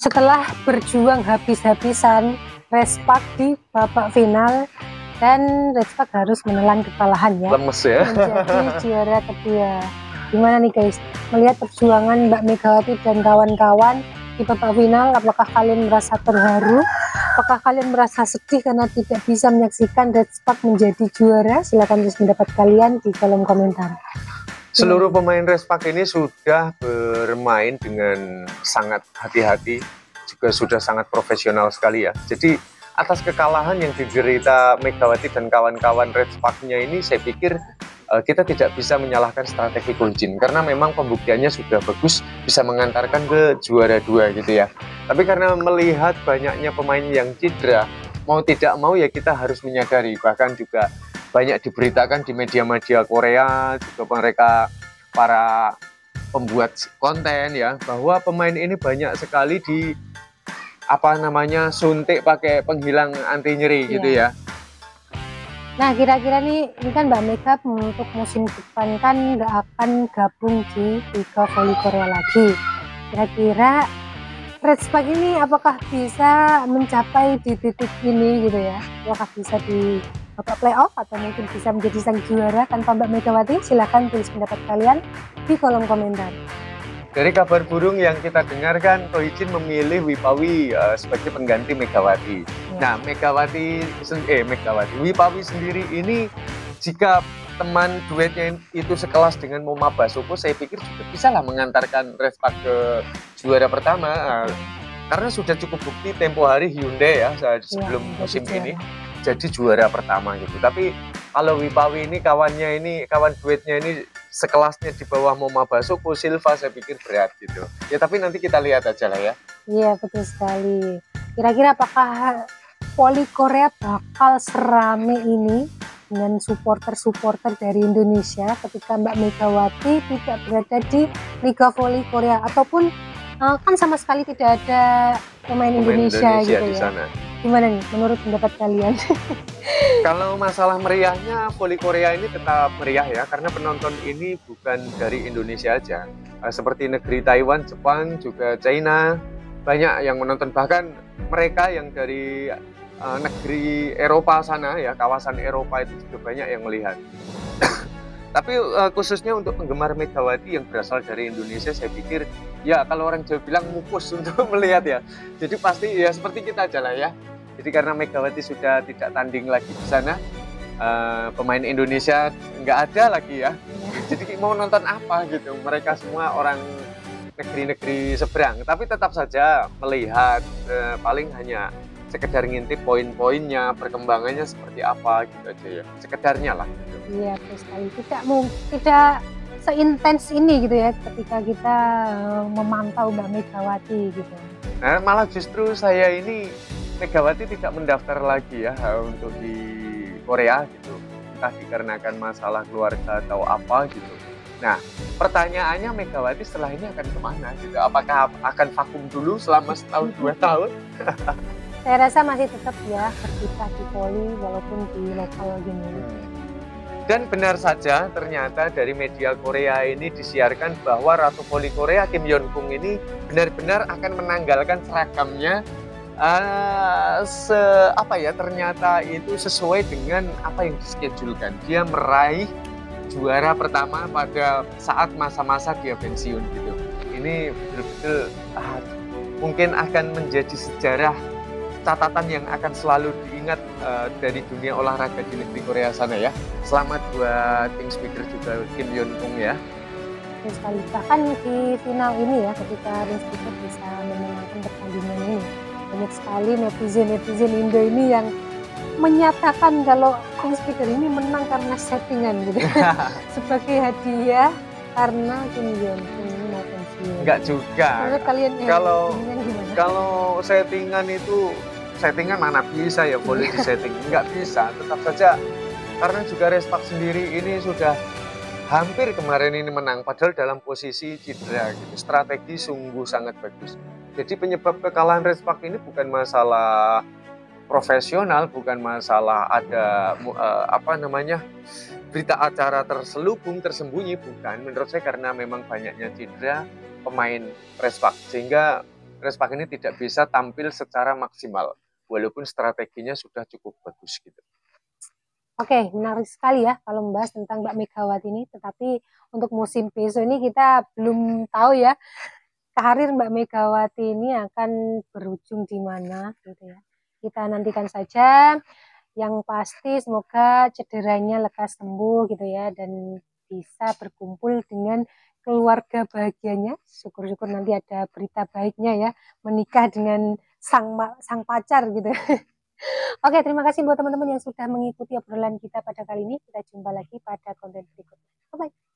Setelah berjuang habis-habisan, Respak di babak final dan Respak harus menelan kekalahan ya. Lemes ya. Menjadi juara kedua. Gimana nih guys, melihat perjuangan Mbak Megawati dan kawan-kawan di babak final, apakah kalian merasa terharu? Apakah kalian merasa sedih karena tidak bisa menyaksikan Respak menjadi juara? Silahkan tulis pendapat kalian di kolom komentar. Seluruh pemain Respak ini sudah bermain dengan sangat hati-hati, juga sudah sangat profesional sekali ya. Jadi atas kekalahan yang diderita Megawati dan kawan-kawan Respaknya ini, saya pikir kita tidak bisa menyalahkan strategi Go-Jin, karena memang pembuktiannya sudah bagus, bisa mengantarkan ke juara 2 gitu ya. Tapi karena melihat banyaknya pemain yang cedera, mau tidak mau ya kita harus menyadari, bahkan juga banyak diberitakan di media-media Korea, juga mereka para pembuat konten ya, bahwa pemain ini banyak sekali di suntik pakai penghilang anti nyeri gitu ya. Nah, kira-kira nih, ini kan Mbak Mega untuk musim depan kan nggak akan gabung di Liga Voli Korea lagi. Kira-kira Respak ini apakah bisa mencapai di titik ini gitu ya? Apakah bisa di babak playoff atau mungkin bisa menjadi sang juara tanpa Mbak Megawati? Silahkan tulis pendapat kalian di kolom komentar. Dari kabar burung yang kita dengarkan, Go-Jin memilih Wipawi sebagai pengganti Megawati. Nah, Wipawi sendiri ini, jika teman duetnya itu sekelas dengan Moma Basoko, saya pikir juga bisa lah mengantarkan Respak ke juara pertama. Karena sudah cukup bukti tempo hari Hyundai ya sebelum musim ini jadi juara pertama gitu. Tapi kalau Wipawi ini kawan duetnya ini sekelasnya di bawah Moma Basoko, Silva, saya pikir berat gitu. Ya tapi nanti kita lihat aja lah ya. Iya, betul sekali. Kira-kira apakah Voli Korea bakal serame ini dengan supporter-supporter dari Indonesia ketika Mbak Megawati tidak berada di Liga Voli Korea, ataupun kan sama sekali tidak ada pemain Indonesia gitu di ya. sana. Gimana nih menurut pendapat kalian? Kalau masalah meriahnya, Voli Korea ini tetap meriah ya, karena penonton ini bukan dari Indonesia aja. Seperti negeri Taiwan, Jepang, juga China, banyak yang menonton. Bahkan mereka yang dari negeri Eropa sana ya, kawasan Eropa itu juga banyak yang melihat. Tapi khususnya untuk penggemar Megawati yang berasal dari Indonesia, saya pikir ya kalau orang Jawa bilang mupus untuk melihat ya. Jadi pasti ya seperti kita aja lah ya. Jadi karena Megawati sudah tidak tanding lagi di sana, pemain Indonesia nggak ada lagi ya. Jadi mau nonton apa gitu, mereka semua orang negeri-negeri seberang. Tapi tetap saja melihat, paling hanya sekedar ngintip poin-poinnya, perkembangannya seperti apa gitu aja ya, sekedarnya lah gitu. Iya, terus sekali tidak seintens ini gitu ya ketika kita memantau Mbak Megawati gitu. Nah, malah justru saya ini Megawati tidak mendaftar lagi ya untuk di Korea gitu, entah dikarenakan masalah keluarga atau apa gitu. Nah, pertanyaannya Megawati setelah ini akan kemana gitu? Apakah akan vakum dulu selama setahun 2 tahun? Saya rasa masih tetap ya berkiprah di voli walaupun di lokal gini. Dan benar saja, ternyata dari media Korea ini disiarkan bahwa Ratu Voli Korea Kim Yeon Kung ini benar-benar akan menanggalkan seragamnya. Ternyata itu sesuai dengan apa yang dischedulkan. Dia meraih juara pertama pada saat masa-masa dia pensiun gitu. Ini betul-betul mungkin akan menjadi sejarah, catatan yang akan selalu diingat dari dunia olahraga di negeri Korea sana ya. Selamat buat King Speaker juga Kim Yeon Kung ya. Sekali bahkan di final ini ya, ketika King Speaker bisa memenangkan pertandingan ini, banyak sekali netizen Indo ini yang menyatakan kalau King Speaker ini menang karena settingan gitu. Sebagai hadiah karena Kim Yeon Kung ini mau pensiun. Enggak juga. Kalian kalau settingan mana bisa ya boleh di setting, nggak bisa. Tetap saja karena juga Respak sendiri ini sudah hampir kemarin ini menang padahal dalam posisi cedera gitu. Strategi sungguh sangat bagus. Jadi penyebab kekalahan Respak ini bukan masalah profesional, bukan masalah ada berita acara tersembunyi, bukan. Menurut saya karena memang banyaknya cedera pemain Respak, sehingga Respak ini tidak bisa tampil secara maksimal, walaupun strateginya sudah cukup bagus gitu. Oke, menarik sekali ya kalau membahas tentang Mbak Megawati ini. Tetapi untuk musim besok ini kita belum tahu ya karir Mbak Megawati ini akan berujung di mana gitu ya. Kita nantikan saja. Yang pasti semoga cederanya lekas sembuh gitu ya dan bisa berkumpul dengan keluarga bahagianya. Syukur-syukur nanti ada berita baiknya ya, menikah dengan sang pacar gitu. Oke, terima kasih buat teman-teman yang sudah mengikuti obrolan kita pada kali ini. Kita jumpa lagi pada konten berikutnya. Bye-bye.